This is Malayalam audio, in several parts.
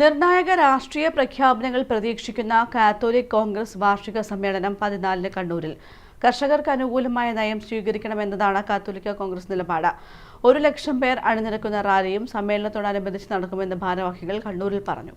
നിർണായക രാഷ്ട്രീയ പ്രഖ്യാപനങ്ങൾ പ്രതീക്ഷിക്കുന്ന കാത്തോലിക് കോൺഗ്രസ് വാർഷിക സമ്മേളനം 14 കണ്ണൂരിൽ. കർഷകർക്ക് അനുകൂലമായ നയം സ്വീകരിക്കണമെന്നതാണ് കാത്തോലിക്ക കോൺഗ്രസ് നിലപാട്. 1 ലക്ഷം പേർ അണിനിരക്കുന്ന റാലിയും സമ്മേളനത്തോടനുബന്ധിച്ച് നടക്കുമെന്ന് ഭാരവാഹികൾ കണ്ണൂരിൽ പറഞ്ഞു.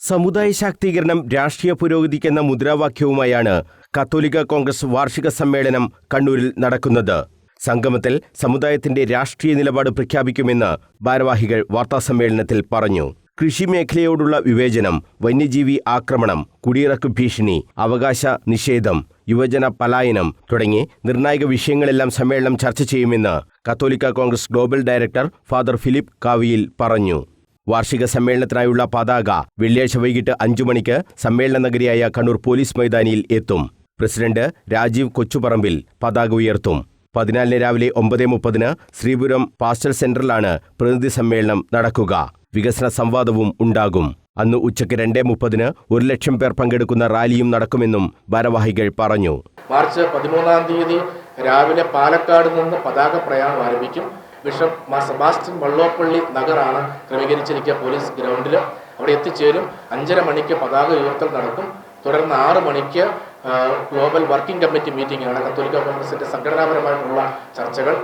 സമുദായ ശാക്തീകരണം രാഷ്ട്രീയ പുരോഗതിക്കെന്ന മുദ്രാവാക്യവുമായാണ് കത്തോലിക്ക കോൺഗ്രസ് വാർഷിക സമ്മേളനം കണ്ണൂരിൽ നടക്കുന്നത്. സംഗമത്തിൽ സമുദായത്തിന്റെ രാഷ്ട്രീയ നിലപാട് പ്രഖ്യാപിക്കുമെന്ന് ഭാരവാഹികൾ വാർത്താസമ്മേളനത്തിൽ പറഞ്ഞു. കൃഷി മേഖലയോടുള്ള വിവേചനം, വന്യജീവി ആക്രമണം, കുടിയിറക്ക് ഭീഷണി, അവകാശ നിഷേധം, യുവജന പലായനം തുടങ്ങി നിർണായക വിഷയങ്ങളെല്ലാം സമ്മേളനം ചർച്ച ചെയ്യുമെന്ന് കത്തോലിക്ക Congress global director father Philip Kaviyil പറഞ്ഞു. വാർഷിക സമ്മേളനത്തിനായുള്ള പതാക വെള്ളിയാഴ്ച വൈകിട്ട് 5 മണിക്ക് സമ്മേളന നഗരിയായ കണ്ണൂർ പോലീസ് മൈതാനിയിൽ എത്തും. പ്രസിഡന്റ് രാജീവ് കൊച്ചുപറമ്പിൽ പതാക ഉയർത്തും. 14 രാവിലെ 9:30 ശ്രീപുരം പാസ്റ്റൽ സെന്ററിലാണ് പ്രതിനിധി സമ്മേളനം നടക്കുക. വികസന സംവാദവും ഉണ്ടാകും. അന്ന് ഉച്ചയ്ക്ക് 2:30 1 ലക്ഷം പേർ പങ്കെടുക്കുന്ന റാലിയും നടക്കുമെന്നും ഭാരവാഹികൾ പറഞ്ഞു. മാർച്ച് 13-ാം തീയതി രാവിലെ പാലക്കാട് നിന്ന് പതാക പ്രയാണം ആരംഭിക്കും. ബിഷപ്പ് മാർ സെബാസ്റ്റ്യൻ വള്ളോപ്പള്ളി നഗറാണ് ക്രമീകരിച്ചിരിക്കുക പോലീസ് ഗ്രൗണ്ടിൽ. അവിടെ എത്തിച്ചേരും. 5:30 മണിക്ക് പതാക ഉയർത്തൽ നടക്കും. തുടർന്ന് 6 മണിക്ക് ഗ്ലോബൽ വർക്കിംഗ് കമ്മിറ്റി മീറ്റിംഗ് ആണ്. കത്തോലിക്ക കോൺഗ്രസിന്റെ സംഘടനാപരമായിട്ടുള്ള ചർച്ചകൾ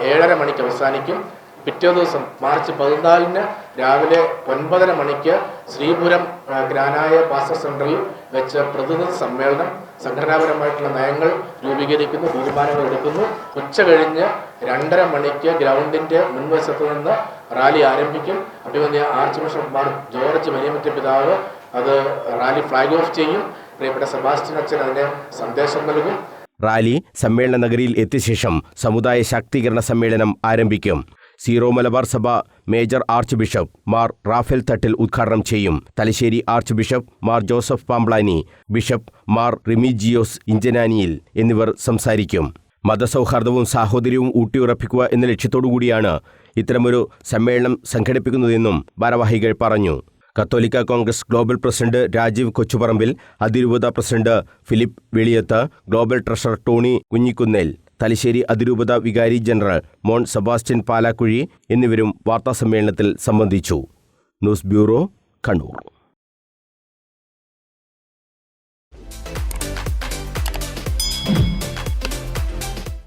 7:30 മണിക്ക് അവസാനിക്കും. പിറ്റേ ദിവസം മാർച്ച് 14-ന് രാവിലെ 9:30 മണിക്ക് ശ്രീപുരം ഗ്രാനായ പാസ്റ്റർ സെന്ററിൽ വെച്ച് പ്രതിനിധി സമ്മേളനം, സംഘടനാപരമായിട്ടുള്ള നയങ്ങൾ രൂപീകരിക്കുന്നു, തീരുമാനങ്ങൾ എടുക്കുന്നു. ഉച്ച കഴിഞ്ഞ് 2:30 മണിക്ക് ഗ്രൗണ്ടിന്റെ മുൻവശത്ത് നിന്ന് റാലി ആരംഭിക്കും. അഭിമന്യ ആർച്ച് ബിഷപ്പ് മാർ ജോർജ് വലിയമറ്റ പിതാവ് അത് റാലി ഫ്ലാഗ് ഓഫ് ചെയ്യും. പ്രിയപ്പെട്ട സെബാസ്റ്റ്യൻ അച്ഛൻ അതിന് സന്ദേശം നൽകും. റാലി സമ്മേളന നഗരിയിൽ എത്തിയ ശേഷം സമുദായ ശാക്തീകരണ സമ്മേളനം ആരംഭിക്കും. സീറോ മലബാർ സഭ major archbishop Mar Raphael Thattil ഉദ്ഘാടനം ചെയ്യും. Thalassery archbishop Mar Joseph Pamplany, bishop Mar Remigius Inchananiyil എന്നിവർ സംസാരിക്കും. മതസൗഹാർദ്ദവും സാഹോദര്യവും ഊട്ടിയുറപ്പിക്കുക എന്ന ലക്ഷ്യത്തോടുകൂടിയാണ് ഇത്തരമൊരു സമ്മേളനം സംഘടിപ്പിക്കുന്നതെന്നും ഭാരവാഹികൾ പറഞ്ഞു. കത്തോലിക്ക Congress global president Rajeev Kochuparambil, അതിരൂപത പ്രസിഡന്റ് ഫിലിപ്പ് വെളിയത്ത്, ഗ്ലോബൽ ട്രഷറർ ടോണി കുഞ്ഞിക്കുന്നേൽ, തലശ്ശേരി അതിരൂപത വികാരി ജനറൽ മോൺ സെബാസ്റ്റ്യൻ പാലാക്കുഴി എന്നിവരും വാർത്താസമ്മേളനത്തിൽ സംബന്ധിച്ചു. News bureau, Kannur.